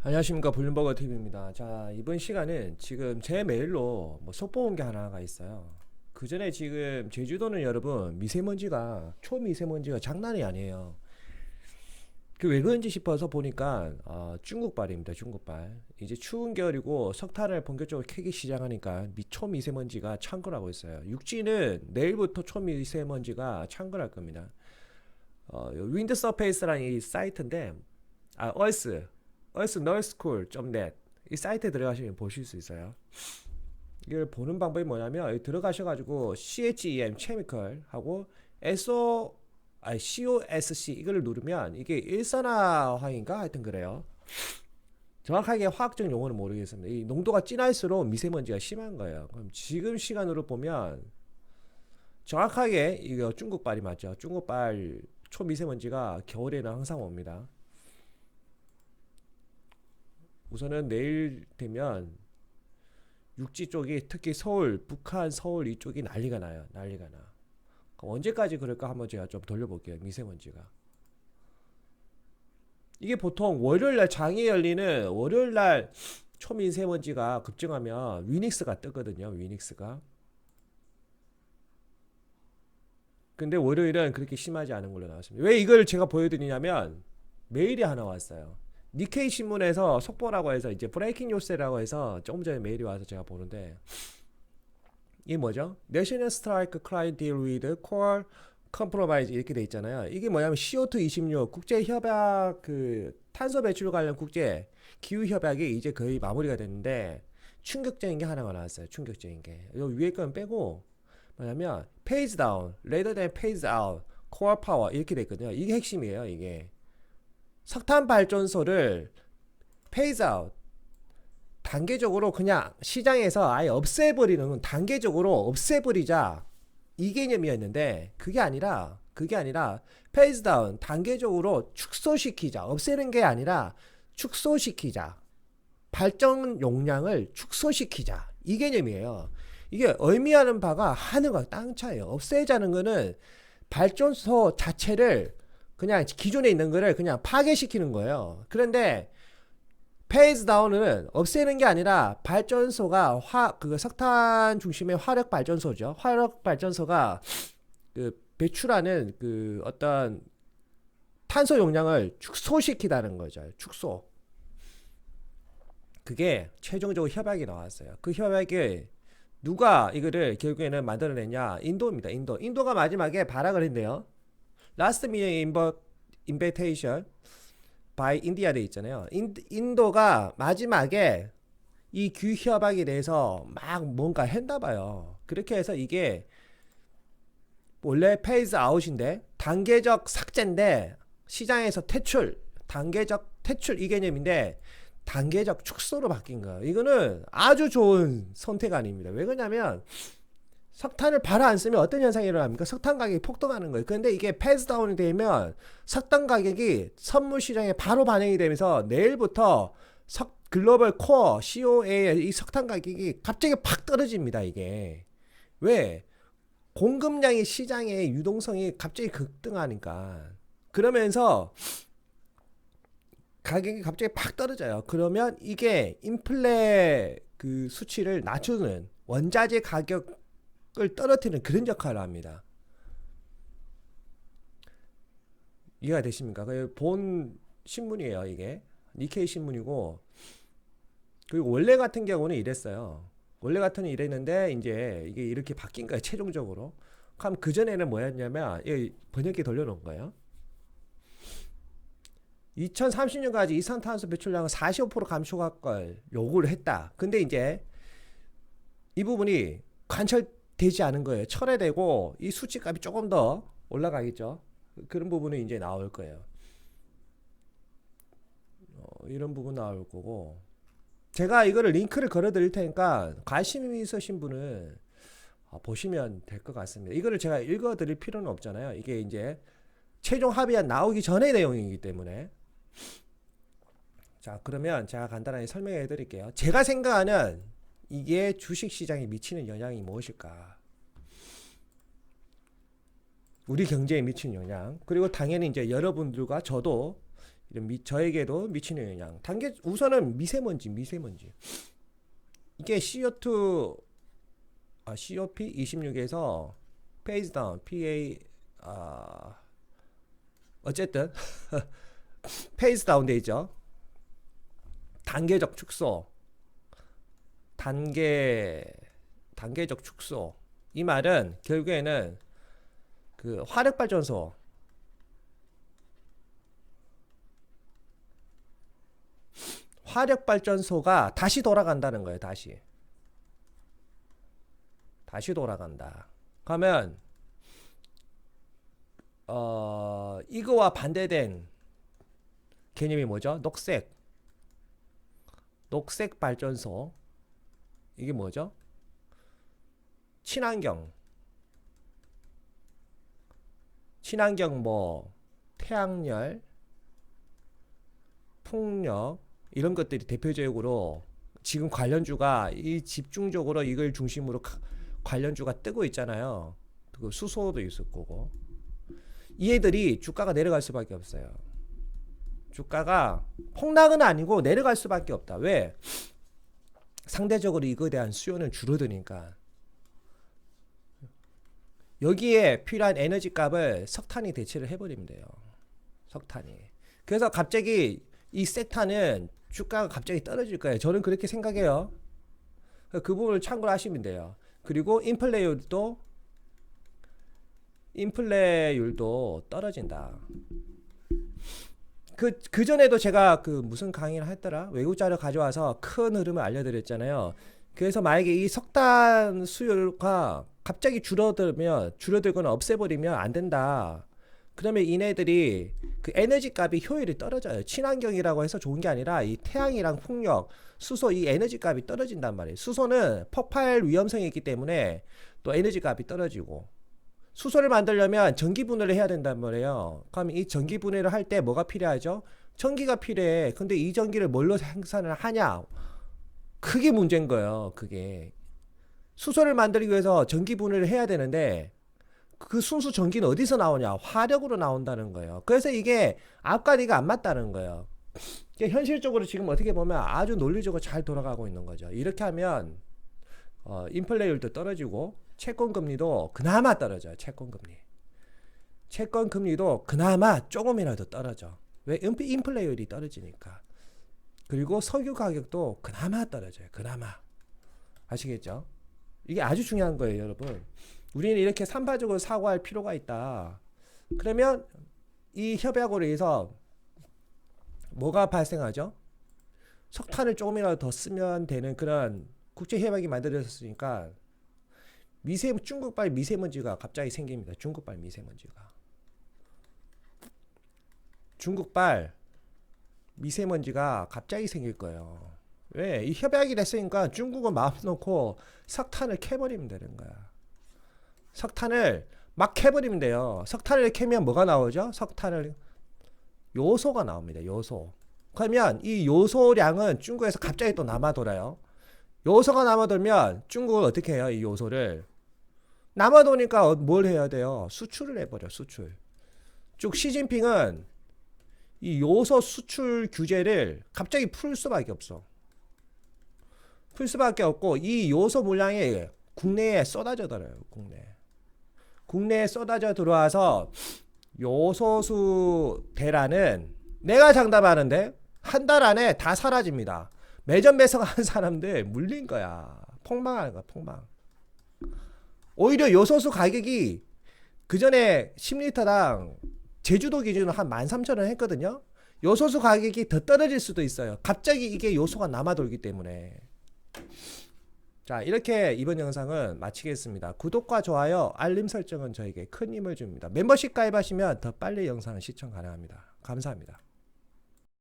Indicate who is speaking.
Speaker 1: 안녕하십니까, 블룸버그 TV입니다. 자, 이번 시간은 지금 제 메일로 속보 온 게 하나가 있어요. 그 전에 지금 제주도는 여러분 미세먼지가 초미세먼지가 장난이 아니에요. 그 왜 그런지 싶어서 보니까 중국발입니다. 중국발. 이제 추운 겨울이고 석탄을 본격적으로 캐기 시작하니까 초미세먼지가 창궐하고 있어요. 육지는 내일부터 초미세먼지가 창궐할 겁니다. 윈드 서페이스라는 이 사이트인데 earth nurschool.net 이 사이트에 들어가시면 보실 수 있어요. 이걸 보는 방법이 뭐냐면 여기 들어가셔가지고 CHEM chemical 하고 COSC 이걸 누르면 이게 일산화황인가 하여튼 그래요. 정확하게 화학적 용어는 모르겠습니다. 이 농도가 진할수록 미세먼지가 심한 거예요. 그럼 지금 시간으로 보면 정확하게 이거 중국발이 맞죠. 중국발 초미세먼지가 겨울에는 항상 옵니다. 우선은 내일 되면 육지 쪽이 특히 서울, 북한, 서울 이쪽이 난리가 나요. 난리가 나. 그럼 언제까지 그럴까 한번 제가 좀 돌려볼게요. 미세먼지가. 이게 보통 월요일날 장이 열리는 월요일날 초미세먼지가 급증하면 위닉스가 뜨거든요. 위닉스가. 근데 월요일은 그렇게 심하지 않은 걸로 나왔습니다. 왜 이걸 제가 보여드리냐면 메일이 하나 왔어요. 니케이 신문에서 속보라고 해서 이제 브레이킹 뉴스라고 해서 조금 전에 메일이 와서 제가 보는데 이게 뭐죠? National Strike Client Deal with Coal Compromise 이렇게 돼 있잖아요. 이게 뭐냐면 CO2 26 국제 협약 그 탄소 배출 관련 국제 기후 협약이 이제 거의 마무리가 됐는데 충격적인 게 하나가 나왔어요. 충격적인 게. 이 위에 건 빼고 뭐냐면 phase down rather than phase out coal power 이렇게 돼 있거든요. 이게 핵심이에요. 이게 석탄 발전소를 phase out 단계적으로 그냥 시장에서 아예 없애버리는 단계적으로 없애버리자 이 개념이었는데 그게 아니라 phase down 단계적으로 축소시키자 없애는 게 아니라 축소시키자 발전 용량을 축소시키자 이 개념이에요. 이게 의미하는 바가 하늘과 땅 차이에요. 없애자는 거는 발전소 자체를 그냥 기존에 있는 거를 그냥 파괴시키는 거예요. 그런데 페이즈 다운은 없애는 게 아니라 발전소가 그 석탄 중심의 화력 발전소죠. 화력 발전소가 그 배출하는 그 어떤 탄소 용량을 축소시키다는 거죠. 축소. 그게 최종적으로 협약이 나왔어요. 그 협약이 누가 이거를 결국에는 만들어냈냐? 인도입니다. 인도가 마지막에 발악을 했네요. Last minute invitation by India 돼 있잖아요. 인도가 마지막에 이 규협약에 대해서 막 뭔가 했나 봐요. 그렇게 해서 이게 원래 페이즈 아웃인데 단계적 삭제인데 시장에서 퇴출, 단계적 퇴출 이 개념인데 단계적 축소로 바뀐 거예요. 이거는 아주 좋은 선택 아닙니다. 왜 그러냐면 석탄을 바로 안 쓰면 어떤 현상이 일어납니까? 석탄 가격이 폭등하는 거예요. 그런데 이게 패스다운이 되면 석탄 가격이 선물 시장에 바로 반영이 되면서 내일부터 글로벌 코어 COA의 이 석탄 가격이 갑자기 팍 떨어집니다. 이게 왜? 공급량이 시장의 유동성이 갑자기 급등하니까 그러면서 가격이 갑자기 팍 떨어져요. 그러면 이게 인플레 그 수치를 낮추는 원자재 가격 을 떨어뜨리는 그런 역할을 합니다. 이해가 되십니까? 본 신문이에요, 이게. 니케이 신문이고. 그리고 원래 같은 경우는 이랬어요. 원래 같은 이랬는데 이제 이게 이렇게 바뀐 거예요, 최종적으로. 그럼 그 전에는 뭐였냐면 번역기 돌려놓은 거예요. 2030년까지 이산탄소 배출량을 45% 감축할 걸 요구를 했다. 근데 이제 이 부분이 관철되지 않은 거예요. 철회되고 이 수치값이 조금 더 올라가겠죠. 그런 부분은 이제 나올 거예요. 이런 부분 나올 거고 제가 이거를 링크를 걸어 드릴 테니까 관심이 있으신 분은 보시면 될 것 같습니다. 이거를 제가 읽어 드릴 필요는 없잖아요. 이게 이제 최종 합의안 나오기 전의 내용이기 때문에 자 그러면 제가 간단하게 설명해 드릴게요. 제가 생각하는 이게 주식시장에 미치는 영향이 무엇일까? 우리 경제에 미치는 영향. 그리고 당연히 이제 여러분들과 저도 저에게도 미치는 영향. 우선은 미세먼지. 이게 COP26에서 페이즈 다운, 어쨌든 페이즈 다운 돼 있죠. 단계적 축소. 단계적 축소. 이 말은 결국에는 그 화력발전소가 다시 돌아간다는 거예요. 다시 돌아간다. 그러면 이거와 반대된 개념이 뭐죠? 녹색 발전소. 이게 뭐죠? 친환경 뭐 태양열, 풍력 이런 것들이 대표적으로 지금 관련주가 집중적으로 이걸 중심으로 관련주가 뜨고 있잖아요. 그 수소도 있을 거고. 이 애들이 주가가 내려갈 수밖에 없어요. 주가가 폭락은 아니고 내려갈 수밖에 없다. 왜? 상대적으로 이거에 대한 수요는 줄어드니까. 여기에 필요한 에너지 값을 석탄이 대체를 해버리면 돼요. 석탄이. 그래서 갑자기 이 섹타는 주가가 갑자기 떨어질 거예요. 저는 그렇게 생각해요. 그 부분을 참고를 하시면 돼요. 그리고 인플레율도 떨어진다. 그 전에도 제가 무슨 강의를 했더라? 외국 자료 가져와서 큰 흐름을 알려드렸잖아요. 그래서 만약에 이 석탄 수요가 갑자기 줄어들거나 없애버리면 안 된다. 그러면 이네들이 그 에너지 값이 효율이 떨어져요. 친환경이라고 해서 좋은 게 아니라 이 태양이랑 풍력, 수소 이 에너지 값이 떨어진단 말이에요. 수소는 폭발 위험성이 있기 때문에 또 에너지 값이 떨어지고, 수소를 만들려면 전기 분해를 해야 된단 말이에요. 그럼 이 전기 분해를 할 때 뭐가 필요하죠? 전기가 필요해. 근데 이 전기를 뭘로 생산을 하냐? 그게 문제인 거예요. 그게 수소를 만들기 위해서 전기 분해를 해야 되는데 그 순수 전기는 어디서 나오냐? 화력으로 나온다는 거예요. 그래서 이게 앞과 뒤가 안 맞다는 거예요. 현실적으로 지금 어떻게 보면 아주 논리적으로 잘 돌아가고 있는 거죠. 이렇게 하면 인플레율도 떨어지고 채권금리도 그나마 떨어져요. 채권금리도 그나마 조금이라도 떨어져. 왜? 인플레율이 떨어지니까. 그리고 석유 가격도 그나마 떨어져요. 그나마. 아시겠죠? 이게 아주 중요한 거예요, 여러분. 우리는 이렇게 산파적으로 사고할 필요가 있다. 그러면 이 협약으로 인해서 뭐가 발생하죠? 석탄을 조금이라도 더 쓰면 되는 그런 국제 협약이 만들어졌으니까 중국발 미세먼지가 갑자기 생깁니다. 중국발 미세먼지가 갑자기 생길 거예요. 왜? 이 협약이 됐으니까 중국은 마음 놓고 석탄을 캐버리면 되는 거야. 석탄을 막 캐버리면 돼요. 석탄을 캐면 뭐가 나오죠? 요소가 나옵니다. 요소. 그러면 이 요소량은 중국에서 갑자기 또 남아돌아요. 요소가 남아돌면 중국은 어떻게 해요? 이 요소를 남아도니까 뭘 해야 돼요? 수출을 해버려. 수출. 쭉 시진핑은 이 요소 수출 규제를 갑자기 풀 수밖에 없어. 풀 수밖에 없고 이 요소 물량이 국내에 쏟아져 들어요. 국내에 쏟아져 들어와서 요소수 대란은 내가 장담하는데 한 달 안에 다 사라집니다. 매점 배송하는 사람들 물린 거야. 폭망하는 거야. 폭망. 오히려 요소수 가격이 그 전에 10리터당 제주도 기준으로 한 13,000원 했거든요. 요소수 가격이 더 떨어질 수도 있어요. 갑자기 이게 요소가 남아돌기 때문에. 자, 이렇게 이번 영상은 마치겠습니다. 구독과 좋아요, 알림 설정은 저에게 큰 힘을 줍니다. 멤버십 가입하시면 더 빨리 영상을 시청 가능합니다. 감사합니다.